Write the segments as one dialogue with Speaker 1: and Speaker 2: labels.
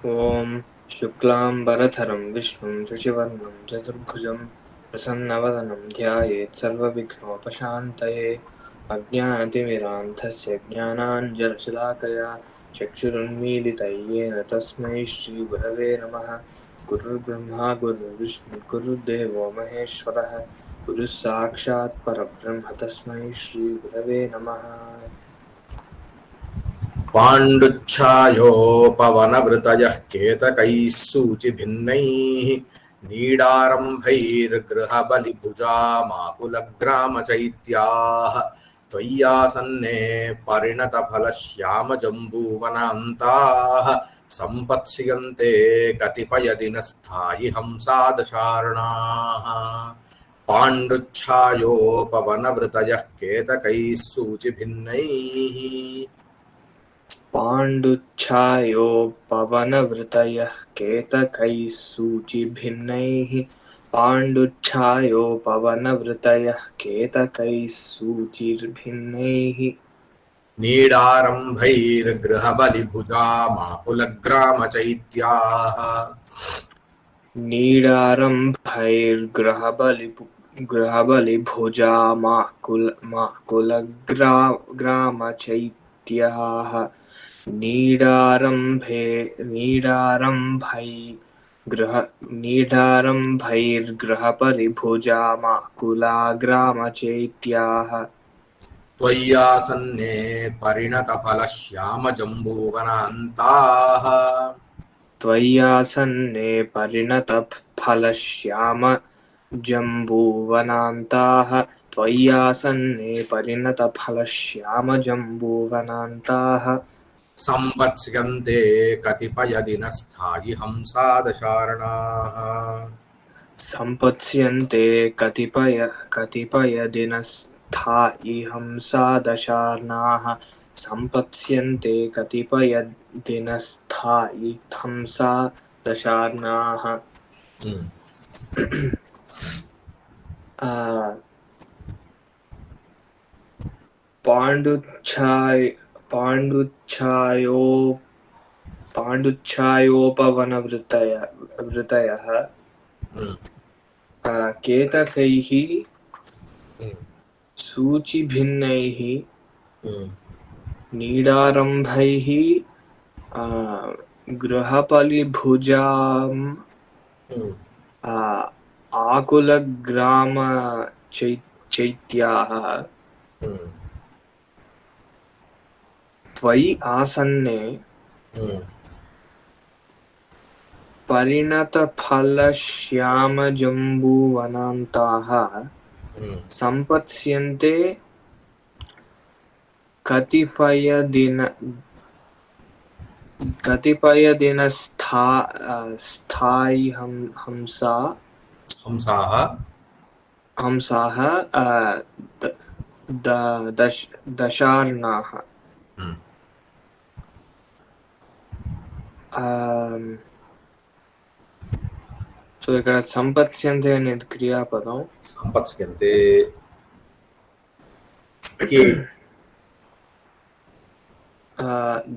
Speaker 1: ॐ शुक्लाम्बरधरं विष्णुं शशिवर्णं चतुर्भुजं प्रसन्नवदनं ध्यायेत् सर्वविघ्नोपशान्तये। अज्ञानतिमिरान्धस्य ज्ञानाञ्जनशलाकया चक्षुरुन्मीलितं येन तस्मै श्रीगुरवे नमः। गुरुर्ब्रह्मा गुरुर्विष्णुः गुरुर्देवो महेश्वरः गुरुः साक्षात् परब्रह्म तस्मै श्रीगुरवे नमः।
Speaker 2: पाण्डुच्छायोपवनवृतयः केतकैः सूचिभिन्नैः नीडारम्भैर्गृहबलिभुजामाकुलग्रामचैत्याः त्वय्यासन्ने परिणतफलश्यामजम्बूवनान्ताः सम्पत्स्यन्ते कतिपयदिनस्थायि हंसादशार्णाः। पाण्डुच्छायोपवनवृतयः केतकैः सूचिभिन्नैः
Speaker 1: पाण्डुच्छायोपवनवृतयः केतकैः सूचिभिन्नैः पाण्डुच्छायोपवनवृतयः केतकैः सूचिभिन्नैः
Speaker 2: नीडारम्भैर्गृहबलिभुजामाकुलग्रामचैत्याः
Speaker 1: नीडारम्भैर्गृहबलिभुजामाकुलग्रामचैत्याः नीडारम्भैर्गृहबलिभुजामाकुलाग्रामचैत्याः
Speaker 2: त्वय्यासन्ने परिणतफलश्यामजम्बूवनान्ताः
Speaker 1: त्वय्यासन्ने परिणतफलश्यामजम्बूवनान्ताः त्वय्यासन्ने परिणतफलश्यामजम्बूवनान्ताः
Speaker 2: सम्पत्स्यन्ते कतिपयदिनस्थायि हंसादशार्णाः।
Speaker 1: सम्पत्स्यन्ते कतिपयदिनस्थायि हंसादशार्णाः सम्पत्स्यन्ते कतिपयदिनस्थायि हंसादशार्णाः। पाण्डुच्छायोपवनवृतयः केतकैः सूचिभिन्नैः नीडारम्भैः गृहबलिभुजाम् आकुलग्रामचैत्याः त्वयि आसन्ने परिणतफलश्यामजम्बूवनान्ताः सम्पत्स्यन्ते कतिपयदिनस्थायि हंसाः दशार्णाः। సో ఇక్కడ సంపత్స్యంతే అనేది క్రియాపదం.
Speaker 2: సంపత్స్యంతే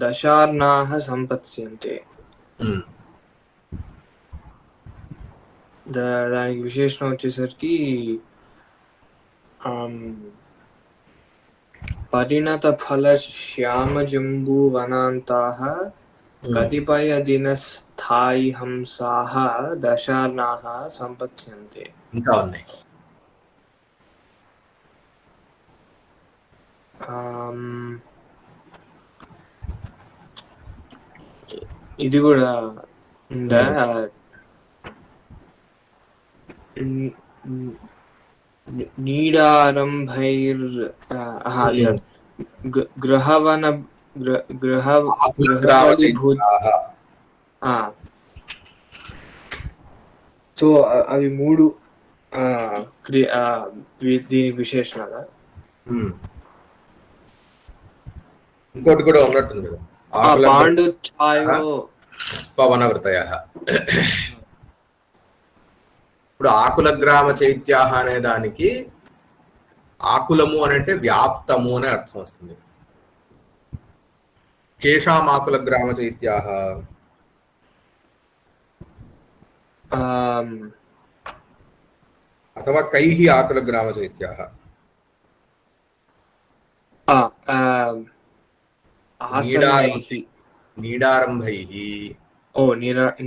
Speaker 1: దశార్ణాः సంపత్స్యంతే. దానికి విశేషణం వచ్చేసరికి పరిణతఫలశ్యామజంబూవనాంతాः కతిపయదినస్థాయి హంసాः దశార్ణాः సంపత్స్యంతే.
Speaker 2: ఇంకా ఉన్నాయి.
Speaker 1: ఇది కూడా ఉందా? నీడారంభైర్ సో అవి మూడు దీనికి విశేషణాలు.
Speaker 2: ఇంకోటి కూడా ఉన్నట్టుంది కదా,
Speaker 1: పాండుఛాయో
Speaker 2: పవనవృతయః. ఇప్పుడు ఆకులగ్రామ చైత్యాహ అనే దానికి ఆకులము అని అంటే వ్యాప్తము అనే అర్థం వస్తుంది. కేషాం ఆకులగ్రామ చైత్యాహ अथवा कैः आकुलग्रामचैत्याः
Speaker 1: आसन्नैः
Speaker 2: నీడారంభైః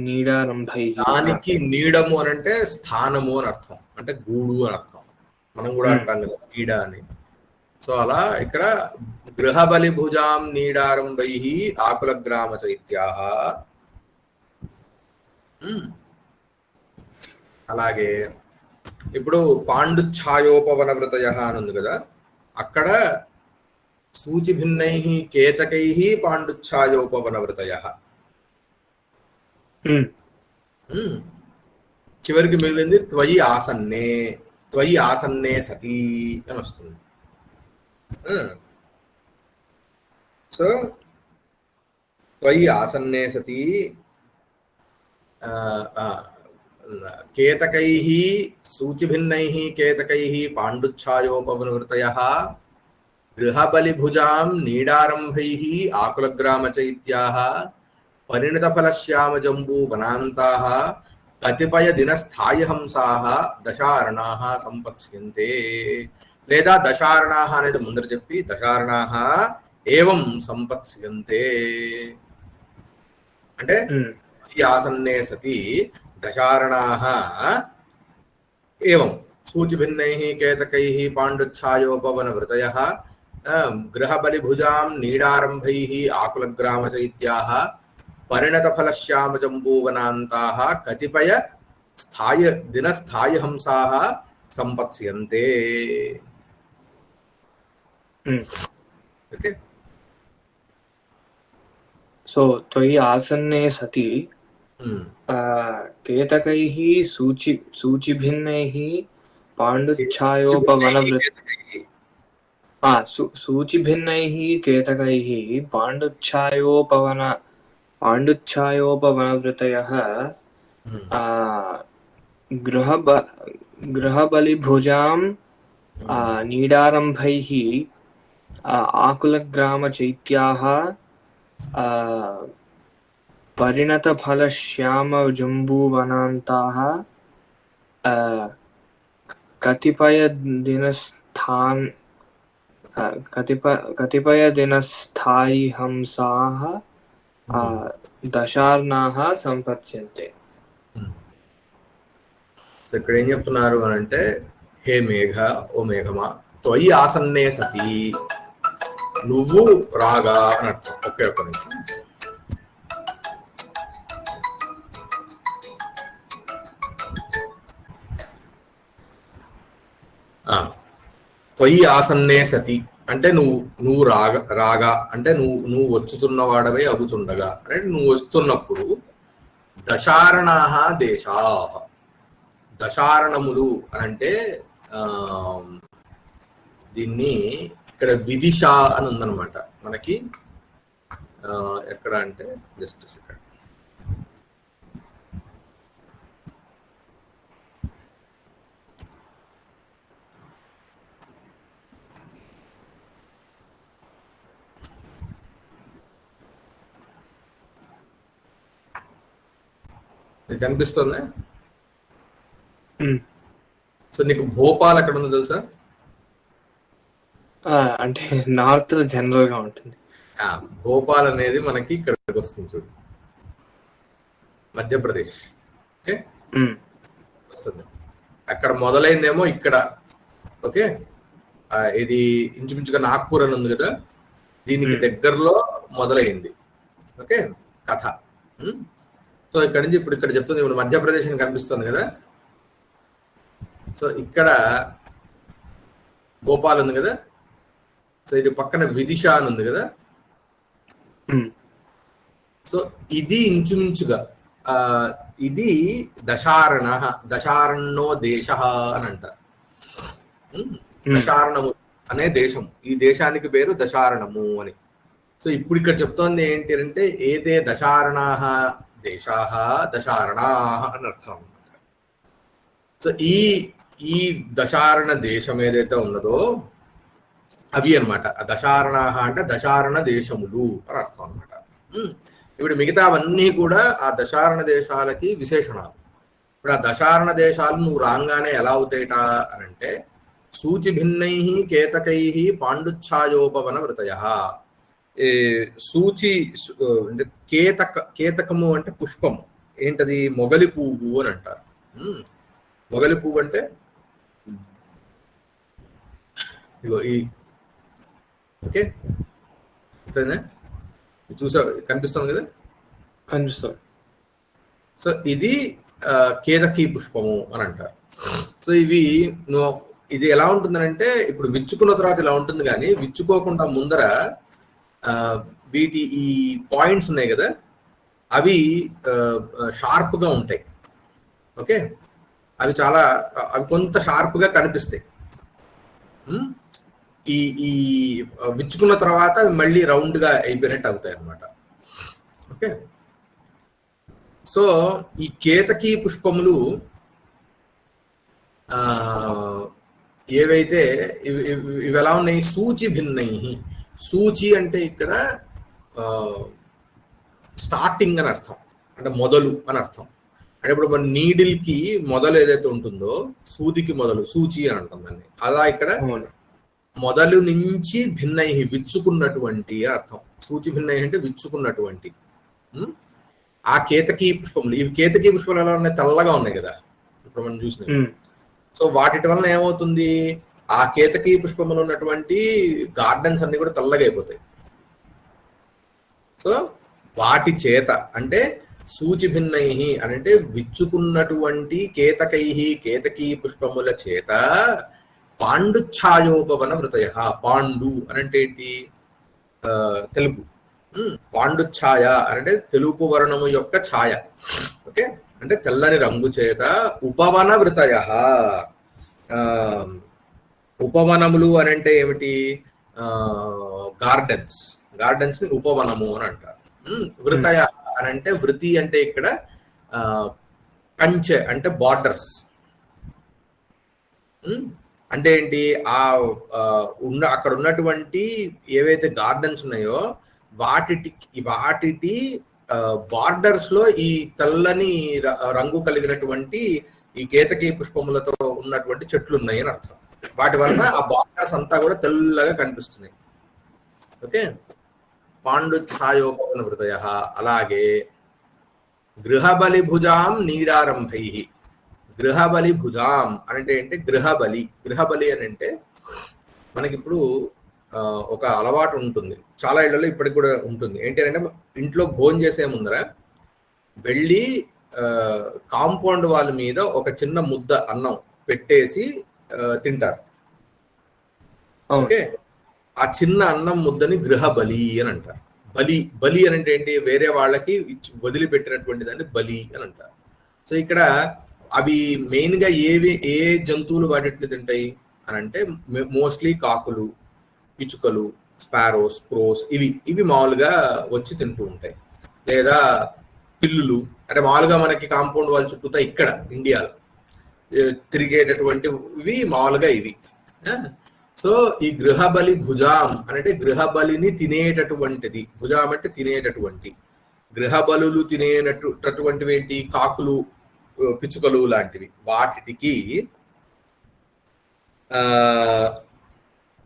Speaker 1: నీడారంభైః
Speaker 2: దానికి నీడము అని అంటే స్థానము అని అర్థం, అంటే గూడు అని అర్థం. మనం కూడా అంటాం కదా నీడ అని. సో అలా ఇక్కడ గృహబలి భుజాం నీడారంభైః ఆకులగ్రామ చైత్యాః. అలాగే ఇప్పుడు పాండుఛాయోపవన వృతయః అని ఉంది కదా, అక్కడ సూచి భిన్నైః కేతకైః పాండుఛాయోపవన వృతయః. చివరికి మిగిలింది త్వయి ఆసన్నే, త్వయి ఆసన్నే సతీ అని వస్తుంది. సో త్వయి ఆసన్నే సతీ కేతకైః సూచిభిన్నైః కేతకైః పాండుఛాయోపవృతయః గృహబలిభుజాం నీడారంభైః ఆకులగ్రామచైత్యాః పరిణతఫలశ్యామజంబూ వనాంతాః కతిపయ దినస్థాయి హంసాః దశారణాః సంపత్స్యంతే. లేదా దశారణాః అనేది ముందర చెప్పి దశారణాః ఏవం సంపత్స్యంతే అంటే ఆసన్నే సతి దశారణాః ఏవం సూచిభిన్నైః కేతకైః పాండుఛాయోపవన వృతయః గృహబలిభుజాం నీడారంభైః ఆకులగ్రామచైత్యాః పరిణతఫలశ్యామజంబూవనాంతాః కతిపయ దినస్థాయి హంసాః సంపత్స్యంతే. ఓకే,
Speaker 1: సో త్వయి ఆసన్నే సతి కేతకైః సూచిభిన్నైః సూచిభిన్నైః కేతకైః పాండుఛాయోపవనవృతయః గృహబలిభుజాం నీడారంభైః ఆకులగ్రామచైత్యాః పరిణతఫలశ్యామజంబూవనాంతాః కతిపయ దినస్థాయి హంసాః దశార్ణాః సంపత్స్యంతే.
Speaker 2: ఇక్కడ ఏం చెప్తున్నారు అని అంటే, హే మేఘ, ఓ మేఘమా, త్వయి ఆసన్నే సతి, నువ్వు రాగా అని అర్థం. ఒకే ఒక్క నిమిషం. త్వయి ఆసన్నే సతి అంటే నువ్వు రాగా అంటే నువ్వు వచ్చుతున్న వాడవే అగుచుండగా అంటే నువ్వు వస్తున్నప్పుడు దశారణాః దేశాః, దశారణములు అని అంటే దీన్ని ఇక్కడ విదిశ అని ఉందన్నమాట మనకి. ఎక్కడ అంటే జస్ట్ సెకండ్, కనిపిస్తుంది. సో నీకు భోపాల్ ఎక్కడ ఉందో తెలుసా?
Speaker 1: అంటే నార్త్ లో జనరల్ గా ఉంటుంది.
Speaker 2: భోపాల్ అనేది మనకి ఇక్కడికి వస్తుంది చూడు, మధ్యప్రదేశ్. ఓకే, వస్తుంది. అక్కడ మొదలైందేమో ఇక్కడ. ఓకే, ఇది ఇంచుమించుగా నాగ్పూర్ అని ఉంది కదా, దీనికి దగ్గరలో మొదలైంది. ఓకే, కథ. సో ఇక్కడ నుంచి ఇప్పుడు ఇక్కడ చెప్తుంది, ఇప్పుడు మధ్యప్రదేశ్ అని కనిపిస్తుంది కదా. సో ఇక్కడ భోపాల్ ఉంది కదా, సో ఇది పక్కన విదిశ అని ఉంది కదా. సో ఇది ఇంచుమించుగా ఇది దశారణో దేశ అని అంటారు. దశారణము అనే దేశం, ఈ దేశానికి పేరు దశారణము అని. సో ఇప్పుడు ఇక్కడ చెప్తోంది ఏంటి అంటే, ఏదే దశారణాః దేశాః దశారణాః అని అర్థం. సో ఈ దశారణ దేశం ఏదైతే ఉన్నదో అవి అనమాట. దశారణాః అంటే దశారణ దేశములు అని అర్థం అనమాట. ఇప్పుడు మిగతావన్నీ కూడా ఆ దశారణ దేశాలకి విశేషణాలు. ఇప్పుడు ఆ దశారణ దేశాలు నువ్వు రాగానే ఎలా అవుతాయిట అని అంటే సూచి భిన్నై కేతకై పాండుఛాయోపవన వృతయ. ఈ సూచి అంటే కేతకము అంటే పుష్పము, ఏంటది మొగలి పువ్వు అని అంటారు. మొగలి పువ్వు అంటే ఇగో ఈ ఓకే చూసా, కనిపిస్తుంది కదా,
Speaker 1: కనిపిస్తుంది.
Speaker 2: సో ఇది కేతకీ పుష్పము అని అంటారు. సో ఇది ఎలా ఉంటుందనంటే ఇప్పుడు విచ్చుకున్న తర్వాత ఇలా ఉంటుంది, కానీ విచ్చుకోకుండా ముందర వీటి ఈ పాయింట్స్ ఉన్నాయి కదా, అవి షార్ప్గా ఉంటాయి. ఓకే, అవి కొంత షార్ప్గా కనిపిస్తాయి. ఈ విచ్చుకున్న తర్వాత మళ్ళీ రౌండ్గా అయిపోయినట్టు అవుతాయి అన్నమాట. ఓకే, సో ఈ కేతకీ పుష్పములు ఏవైతే ఇవి ఎలా ఉన్నాయి, సూచి భిన్నై. సూచి అంటే ఇక్కడ స్టార్టింగ్ అని అర్థం, అంటే మొదలు అని అర్థం. అంటే ఇప్పుడు మన నీడిల్కి మొదలు ఏదైతే ఉంటుందో సూదికి మొదలు సూచి అని అంటాం దాన్ని. అలా ఇక్కడ మొదలు నుంచి భిన్నై విచ్చుకున్నటువంటి అర్థం. సూచి భిన్నై అంటే విచ్చుకున్నటువంటి. ఆ కేతకీ పుష్పములు, ఇవి కేతకీ పుష్పాలు ఎలా ఉన్నాయి, తెల్లగా ఉన్నాయి కదా ఇప్పుడు మనం చూసినవి. సో వాటి వలన ఏమవుతుంది, ఆ కేతకీ పుష్పములు ఉన్నటువంటి గార్డెన్స్ అన్ని కూడా తెల్లగా అయిపోతాయి. సో వాటి చేత అంటే సూచి భిన్నై అని అంటే విచ్చుకున్నటువంటి కేతకీ పుష్పముల చేత పాండుఛాయోపవన వృతయ. పాండు అనంటే ఏంటి, తెలుపు. పాండుఛాయ అంటే తెలుపు వర్ణము యొక్క ఛాయ. ఓకే, అంటే తెల్లని రంగు చేత ఉపవన వృతయ. ఉపవనములు అని అంటే ఏమిటి, గార్డెన్స్ ని ఉపవనము అని అంటారు. వృతయ అని అంటే వృతి అంటే ఇక్కడ కంచె అంటే బార్డర్స్. అంటే ఏంటి, అక్కడ ఉన్నటువంటి ఏవైతే గార్డెన్స్ ఉన్నాయో వాటి బార్డర్స్ లో ఈ తెల్లని రంగు కలిగినటువంటి ఈ కేతకీ పుష్పములతో ఉన్నటువంటి చెట్లు ఉన్నాయి అని అర్థం. వాటి వలన ఆ బార్డర్స్ అంతా కూడా తెల్లగా కనిపిస్తున్నాయి. ఓకే, పాండుఛాయోపవన వృతయ. అలాగే గృహబలి భుజాం నీడారంభై. గృహబలి భుజాం అంటే ఏంటి, గృహబలి అని అంటే మనకి ఇప్పుడు ఒక అలవాటు ఉంటుంది, చాలా ఇళ్లలో ఇప్పటికి కూడా ఉంటుంది. ఏంటి అంటే ఇంట్లో భోజనం చేసే ముందర వెళ్ళి కాంపౌండ్ వాళ్ళ మీద ఒక చిన్న ముద్ద అన్నం పెట్టేసి తింటారు. ఓకే, ఆ చిన్న అన్నం ముద్దని గృహబలి అని అంటారు. బలి అని అంటే ఏంటి, వేరే వాళ్ళకి వదిలిపెట్టినటువంటి దాన్ని బలి అని అంటారు. సో ఇక్కడ అవి మెయిన్ గా ఏ జంతువులు వాటిట్లు తింటాయి అని అంటే మోస్ట్లీ కాకులు, పిచ్చుకలు, స్పారోస్, క్రోస్ ఇవి మామూలుగా వచ్చి తింటూ ఉంటాయి. లేదా పిల్లులు, అంటే మామూలుగా మనకి కాంపౌండ్ వాళ్ళ చుట్టూతా ఇక్కడ ఇండియాలో తిరిగేటటువంటివి మామూలుగా ఇవి. సో ఈ గృహబలి భుజాం అంటే గృహబలిని తినేటటువంటిది. భుజాం అంటే తినేటటువంటి. గృహబలులు తినేటటువంటివి ఏంటి, కాకులు, పిచ్చుకలు లాంటివి. వాటికి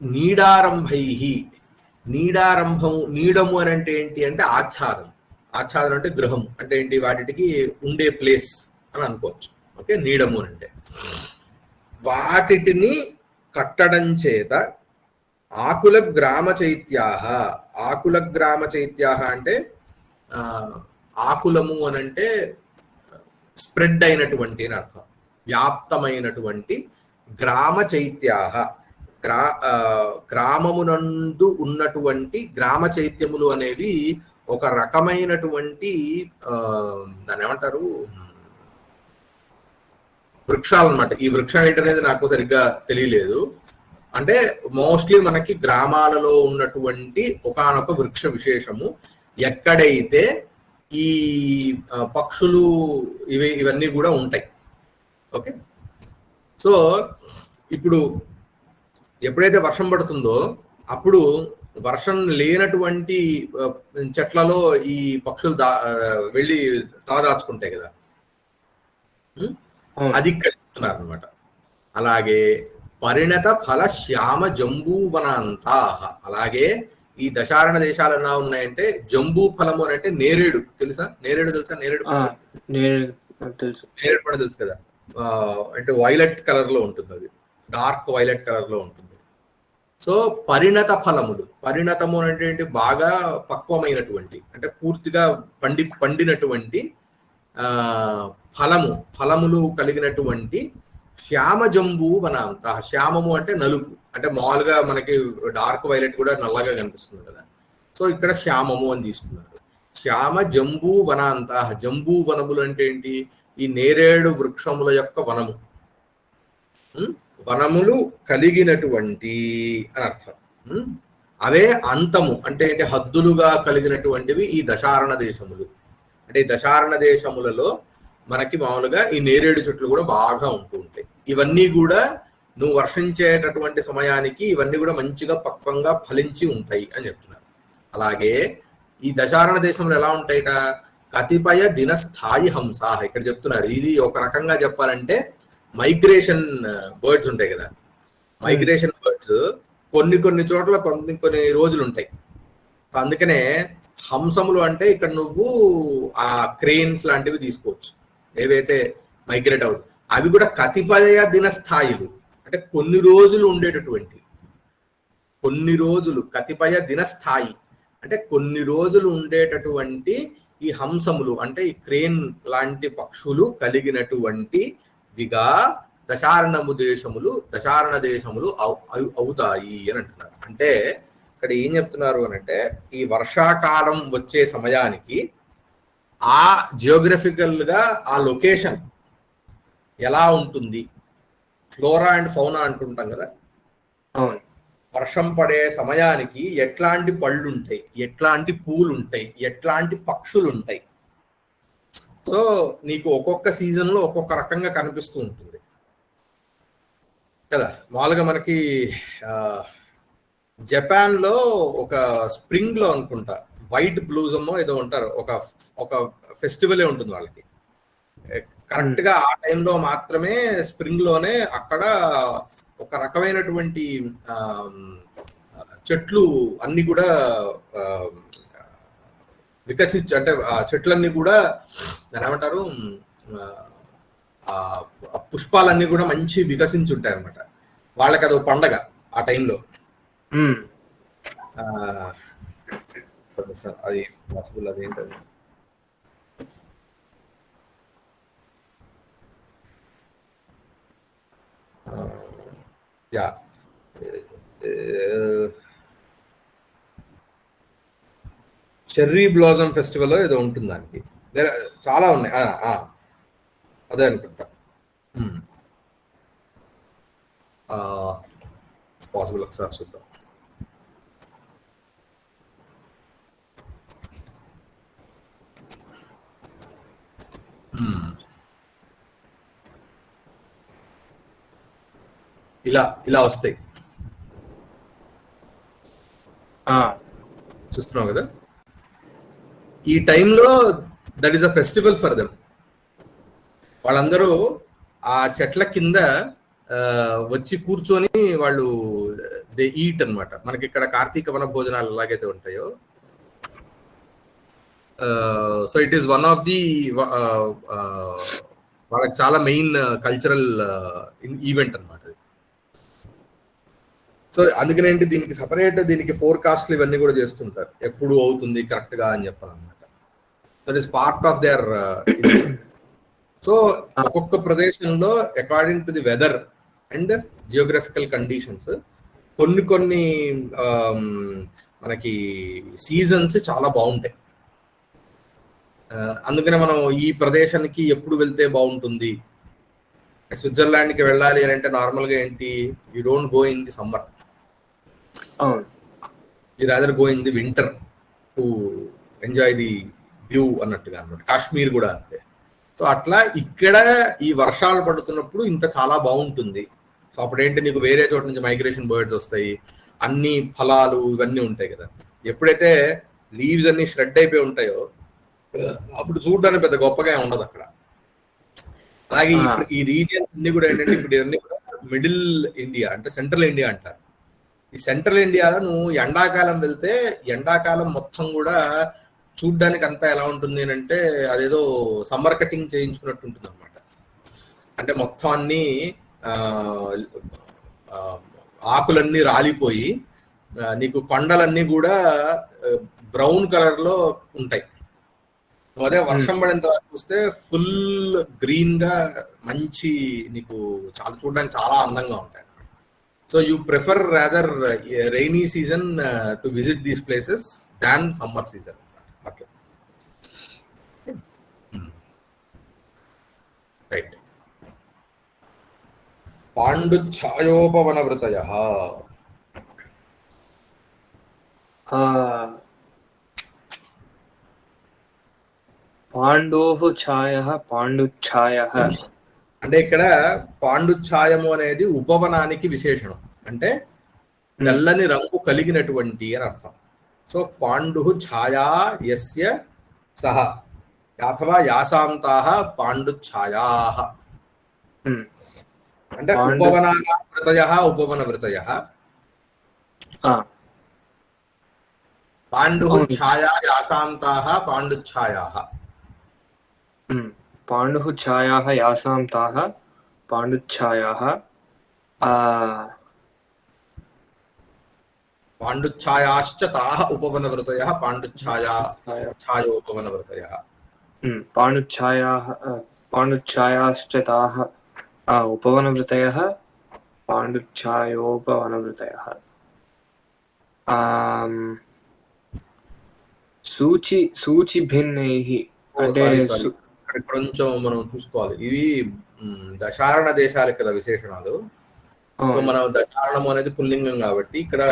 Speaker 2: నీడారంభై. నీడము అని అంటే ఏంటి అంటే ఆచ్ఛాదం అంటే గృహం అంటే ఏంటి, వాటికి ఉండే ప్లేస్ అని అనుకోవచ్చు. ఓకే, నీడము అని అంటే వాటిని కట్టడం చేత ఆకుల గ్రామ చైత్యాహ అంటే ఆకులము అని అంటే స్ప్రెడ్ అయినటువంటి అని అర్థం, వ్యాప్తమైనటువంటి. గ్రామ చైత్యాహ గ్రామమునందు ఉన్నటువంటి గ్రామ చైత్యములు అనేవి ఒక రకమైనటువంటి దాన్ని ఏమంటారు, వృక్షాలు అన్నమాట. ఈ వృక్షం ఏంటనేది నాకు సరిగ్గా తెలియలేదు. అంటే మోస్ట్లీ మనకి గ్రామాలలో ఉన్నటువంటి ఒకానొక వృక్ష విశేషము. ఎక్కడైతే ఈ పక్షులు ఇవన్నీ కూడా ఉంటాయి. ఓకే, సో ఇప్పుడు ఎప్పుడైతే వర్షం పడుతుందో అప్పుడు వర్షం లేనటువంటి చెట్లలో ఈ పక్షులు వెళ్ళి తలదాచుకుంటాయి కదా. అది ఇక్కడ చెప్తున్నారు అనమాట. అలాగే పరిణత ఫల శ్యామ జంబూవనాంతా, అలాగే ఈ దశారణ దేశాలు ఎలా ఉన్నాయంటే జంబూ ఫలము అని అంటే నేరేడు తెలుసా? నేరేడు తెలుసా? నేరేడు
Speaker 1: తెలుసు.
Speaker 2: నేరేడు పండు తెలుసు కదా, అంటే వైలెట్ కలర్ లో ఉంటుంది, అది డార్క్ వైలెట్ కలర్ లో ఉంటుంది. సో పరిణత ఫలములు, పరిణతము అంటే ఏంటి, బాగా పక్వమైనటువంటి, అంటే పూర్తిగా పండినటువంటి ఫలములు కలిగినటువంటి శ్యామ జంబూ వనాంత. శ్యామము అంటే నలుపు, అంటే మామూలుగా మనకి డార్క్ వైలెట్ కూడా నల్లగా కనిపిస్తుంది కదా, సో ఇక్కడ శ్యామము అని తీసుకున్నారు. శ్యామ జంబూ వనాంత. జంబూ వనములు అంటే ఏంటి, ఈ నేరేడు వృక్షముల యొక్క వనము, వనములు కలిగినటువంటి అని అర్థం. అవే అంతము అంటే ఏంటి, హద్దులుగా కలిగినటువంటివి ఈ దశారణ దేశములు. అంటే ఈ దశారణ దేశములలో మనకి మామూలుగా ఈ నేరేడు చెట్లు కూడా బాగా ఉంటూ ఉంటాయి. ఇవన్నీ కూడా నువ్వు వర్షించేటటువంటి సమయానికి ఇవన్నీ కూడా మంచిగా పక్వంగా ఫలించి ఉంటాయి అని చెప్తున్నారు. అలాగే ఈ దశారణ దేశంలో ఎలా ఉంటాయిట, కతిపయ దినస్థాయి హంస. ఇక్కడ చెప్తున్నారు, ఇది ఒక రకంగా చెప్పాలంటే మైగ్రేషన్ బర్డ్స్ ఉంటాయి కదా, మైగ్రేషన్ బర్డ్స్ కొన్ని చోట్ల కొన్ని రోజులు ఉంటాయి. అందుకనే హంసములు అంటే ఇక్కడ నువ్వు ఆ క్రెయిన్స్ లాంటివి తీసుకోవచ్చు, ఏవైతే మైగ్రేట్ అవుతుంది. అవి కూడా కతిపయ దినస్థాయిలు, అంటే కొన్ని రోజులు ఉండేటటువంటి, కొన్ని రోజులు, కతిపయ దినస్థాయి అంటే కొన్ని రోజులు ఉండేటటువంటి ఈ హంసములు అంటే ఈ క్రేన్ లాంటి పక్షులు కలిగినటువంటి విగా దశారణ దేశములు అవుతాయి అని అంటున్నారు. అంటే ఇక్కడ ఏం చెప్తున్నారు అని అంటే, ఈ వర్షాకాలం వచ్చే సమయానికి ఆ జియోగ్రఫికల్ గా ఆ లొకేషన్ ఎలా ఉంటుంది, ఫ్లోరా అండ్ ఫౌనా అంటుంటాం కదా, వర్షం పడే సమయానికి ఎట్లాంటి పళ్ళు ఉంటాయి, ఎట్లాంటి పూలు ఉంటాయి, ఎట్లాంటి పక్షులు ఉంటాయి. సో నీకు ఒక్కొక్క సీజన్ లో ఒక్కొక్క రకంగా కనిపిస్తూ ఉంటుంది కదా. మామూలుగా మనకి జపాన్ లో ఒక స్ప్రింగ్ లో అనుకుంటా వైట్ బ్లూజమ్ ఏదో ఉంటారు, ఒక ఫెస్టివలే ఉంటుంది వాళ్ళకి. కరెక్ట్ గా ఆ టైంలో మాత్రమే స్ప్రింగ్ లోనే అక్కడ ఒక రకమైనటువంటి చెట్లు అన్ని కూడా వికసించి, అంటే ఆ చెట్లన్నీ కూడా ఏమంటారు, పుష్పాలన్నీ కూడా మంచి వికసించి ఉంటాయి అనమాట. వాళ్ళకి అదో పండగ ఆ టైంలో. అది పాసిబుల్, అదేంటది, యా చెర్రీ బ్లాజమ్ ఫెస్టివల్ ఏదో ఉంటుంది, దానికి చాలా ఉన్నాయి, అదే అనుకుంటా. పాసిబుల్, ఒకసారి చూద్దాం. ఇలా వస్తాయి, చూస్తున్నావు కదా. ఈ టైంలో that is a festival for them. వాళ్ళందరూ ఆ చెట్ల కింద వచ్చి కూర్చొని వాళ్ళు దే ఈట్ అనమాట. మనకి ఇక్కడ కార్తీక వన భోజనాలు ఎలాగైతే ఉంటాయో, so it is one of the వాళ్ళకి చాలా మెయిన్ కల్చరల్ ఈవెంట్ అనమాట. సో అందుకనే దీనికి సపరేట్, దీనికి ఫోర్కాస్ట్లు ఇవన్నీ కూడా చేస్తుంటారు, ఎప్పుడు అవుతుంది కరెక్ట్ గా అని చెప్పాలన్నమాట. That is part of there. So ఒక్కొక్క ప్రదేశంలో according to the weather and geographical conditions కొన్ని మనకి సీజన్స్ చాలా బాగుంటాయి. అందుకనే మనం ఈ ప్రదేశానికి ఎప్పుడు వెళ్తే బాగుంటుంది, స్విట్జర్లాండ్కి వెళ్ళాలి అని అంటే నార్మల్గా ఏంటి, you don't go in the summer, you rather go in the winter to enjoy the view అన్నట్టుగా అనమాట. కాశ్మీర్ కూడా అంతే. సో అట్లా ఇక్కడ ఈ వర్షాలు పడుతున్నప్పుడు ఇంత చాలా బాగుంటుంది. సో అప్పుడేంటి, నీకు వేరే చోట నుంచి మైగ్రేషన్ బర్డ్స్ వస్తాయి, అన్ని ఫలాలు ఇవన్నీ ఉంటాయి కదా. ఎప్పుడైతే లీవ్స్ అన్ని షెడ్ అయిపోయి ఉంటాయో అప్పుడు చూడడానికి పెద్ద గొప్పగా ఉండదు అక్కడ. అలాగే
Speaker 1: ఆ,
Speaker 2: ఈ రీజియన్స్ అన్ని కూడా ఏంటంటే ఇప్పుడు ఇవన్నీ కూడా మిడిల్ ఇండియా అంటే సెంట్రల్ ఇండియా అంటారు. ఈ సెంట్రల్ ఇండియాలో నువ్వు ఎండాకాలం వెళ్తే ఎండాకాలం మొత్తం కూడా చూడ్డానికి అంతా ఎలా ఉంటుంది అని అంటే అదేదో సమ్మర్ కటింగ్ చేయించుకున్నట్టు ఉంటుంది అనమాట. అంటే మొత్తం అన్ని ఆ, ఆ, ఆకులన్నీ రాలిపోయి నీకు కొండలన్నీ కూడా బ్రౌన్ కలర్ లో ఉంటాయి. నువ్వు అదే వర్షం పడిన తర్వాత చూస్తే ఫుల్ గ్రీన్ గా మంచి నీకు చాలా చూడడానికి చాలా అందంగా ఉంటాయి. So you prefer rather rainy season to visit these places than summer season. అట్లా రైట్. పాండుఛాయోపవనవృతయః.
Speaker 1: పాండోః ఛాయః పాండుఛాయః.
Speaker 2: అంటే ఇక్కడ పాండుఛాయము అనేది ఉపవనానికి విశేషణం. అంటే తెల్లని రంగు కలిగినటువంటి అని అర్థం. సో పాండు ఛాయా యస్య సహ అథవా యాసాంతాః పాండుఛాయాః. అంటే ఉపవనానాం వృతయః ఉపవనవృతయః. పాండు ఛాయా యాసాంతాః పాండుఛాయాః.
Speaker 1: పాండుః ఛాయాః యాసాంతాః పాండుఛాయాః.
Speaker 2: పాండుఛాయాశ్చ తాః ఉపవనవృతయః ఛాయోపవనవృతయః.
Speaker 1: పాండుఛాయాశ్చ తాః ఉపవనవృతయః పాండుఛాయోపవనవృతయః. సూచిభిన్నైః అంటే
Speaker 2: కొంచెం మనం చూసుకోవాలి. ఇవి దశారణ దేశాలకు కదా విశేషణాలు. మనం దశారణము అనేది పుల్లింగం కాబట్టి ఇక్కడ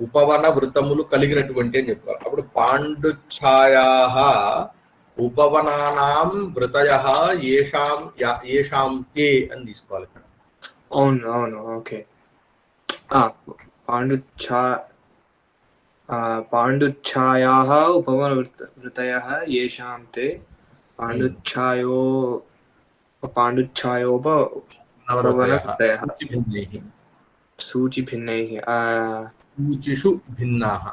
Speaker 2: ఉపవన వృతములు కలిగినటువంటి అని చెప్పుకోవాలి. అప్పుడు పాండుఛాయాః ఉపవనానాం వృతయః ఏషాం తే అని తీసుకోవాలి ఇక్కడ.
Speaker 1: అవును అవును ఓకే. పాండుఛాయాః ఉపవనవృతయః ఏషాం తే పాండుఛాయోపవనవృతయః సూచిభిన్నైః.
Speaker 2: సూచిషు భిన్నాః.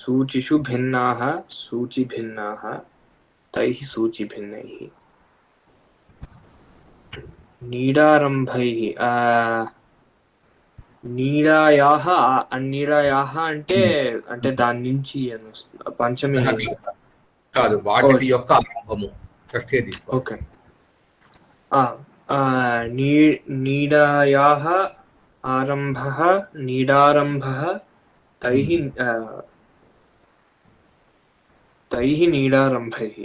Speaker 1: సూచిషు భిన్నాః సూచిభిన్నాః తైః సూచిభిన్నైః. నీడారంభైః నీడాయాః. నీడాయాః అంటే అంటే దాని నుంచి పంచమి
Speaker 2: కాదు, వాటి యొక్క ఆరంభము షష్ఠీ తీసుకో.
Speaker 1: ఓకే. నీడాయాః ఆరంభః నీడారంభః తైః నీడారంభైః.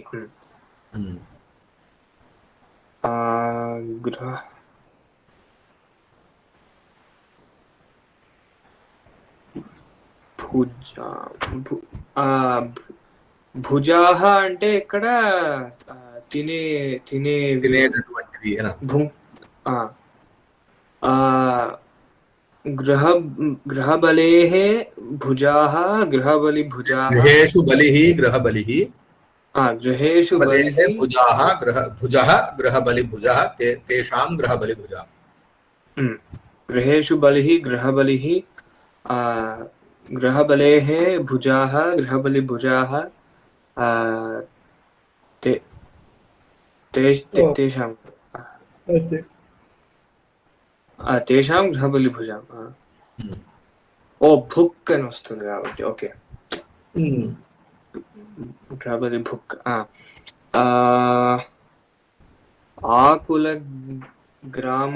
Speaker 1: భుజాః అంటే ఇక్కడ
Speaker 2: తినేటటువంటివి.
Speaker 1: గృహబలేః భుజాః గృహబలిభుజాః.
Speaker 2: గృహేషు బలిః గృహబలిః.
Speaker 1: గృహేషు బలిః
Speaker 2: భుజాః భుజః గృహబలిభుజः తేషాం గృహబలిభుజः.
Speaker 1: గృహేషు బలిః గృహబలిః గృహబలేః భుజాః గృహబలిభుజాः తేషాం గృహబలిభుజాం. ఓ భుక్ అని వస్తుంది కాబట్టి ఓకే. గృహబలి భుక్. ఆకుల గ్రామ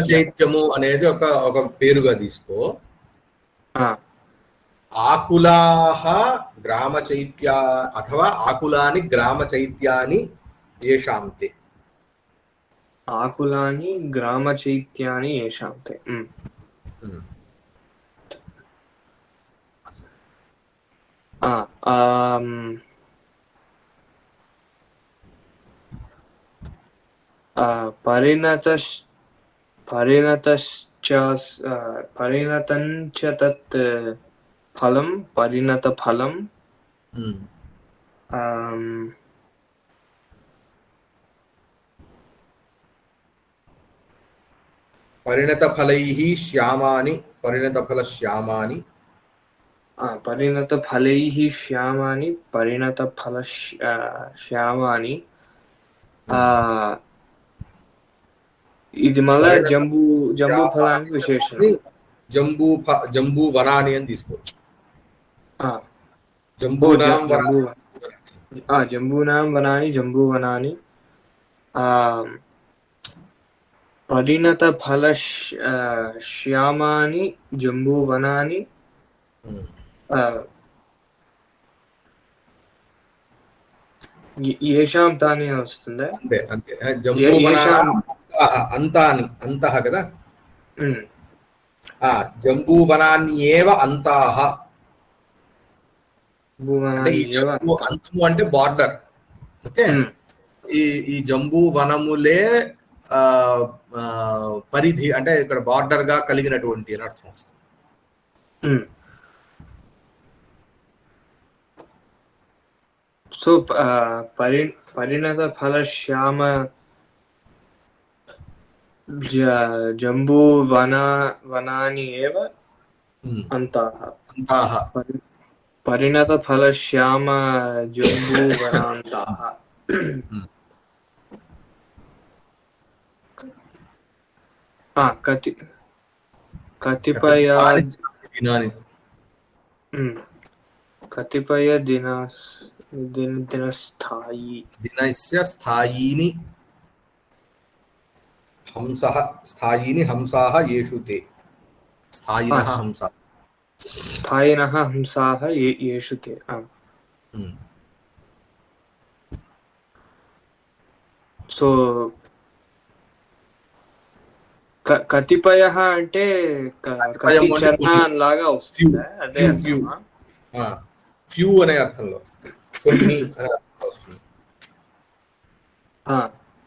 Speaker 2: చైత్యము అనేది ఒక పేరుగా తీసుకో. ఆకులాః గ్రామ చైత్య అథవా ఆకులాని గ్రామ చైత్యాని ఏషాం తే.
Speaker 1: ఆకులాని గ్రామ చైత్యాని ఏషాం తే. పరిణతంచ తత్ ఫలం పరిణత ఫలం.
Speaker 2: పరిణతఫలైః శ్యామాని పరిణతఫలశ్యామాని
Speaker 1: పరిణతఫలైః శ్యామాని పరిణతఫల శ్యామాని ఇది మళ్ళా జంబూ ఫలానికి విశేషణం.
Speaker 2: జంబూవనాని అని తీసుకోవచ్చు.
Speaker 1: జంబూనాం వనాని జంబూవనాని పరిణత ఫల శ్యామాని జంబూవనాని ఏషాం తాని వస్తుందా?
Speaker 2: అంతే అంతే. జంబూవనాని అంతాని అంతః కదా. జంబూవనాన్యేవ అంతాః అంతము అంటే బార్డర్. ఓకే, ఈ జంబూ వనములే పరిధి అంటే ఇక్కడ బార్డర్ గా కలిగినటువంటి అని అర్థం వస్తుంది.
Speaker 1: సో పరిణత ఫల శ్యామ జంబూ వనాని ఏవ అంతాః పరిణత ఫల శ్యామ జంబూ వనాంతాః. కతిపయ
Speaker 2: స్థాయీని హంసః స్థాయీని హంసాః యేషు తే స్థాయినః హంసాః
Speaker 1: స్థాయినః హంసాః యేషు తే. సో కతిపయ అంటే కతి చర్ణ లాగా వస్తుంది. అదే
Speaker 2: ఫ్యూ అనే అర్థంలో కొన్ని వస్తుంది.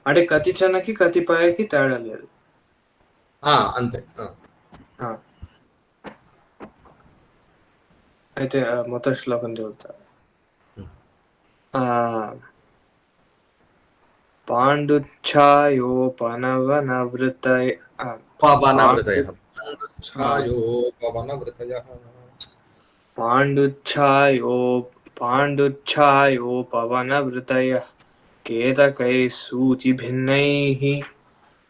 Speaker 1: అంటే కతి చన్నకి కతిపయకి తేడా లేదు.
Speaker 2: అంతే.
Speaker 1: అయితే మొదటి శ్లోకం చదువుతా. పాండుఛాయోపనవనవృతయ పాండుఛాయోపవనవృతయః కేతకైః సూచిభిన్నైః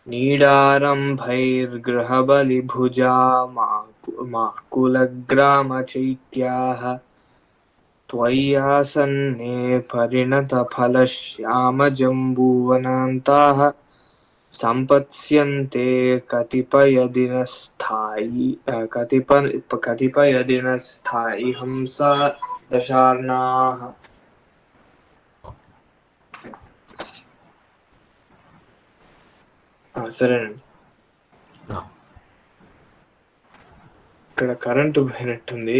Speaker 1: నీడారంభైర్గృహబలిభుజా మాకులగ్రామచైత్యాః త్వయ్యాసన్నే పరిణతఫలశ్యామజంబూవనాంతాః సంపత్స్యంతే కతిపయదినస్థాయి హంసా దశార్ణాః. సరేనండి. ఇక్కడ కరెంటు పోయినట్టుంది.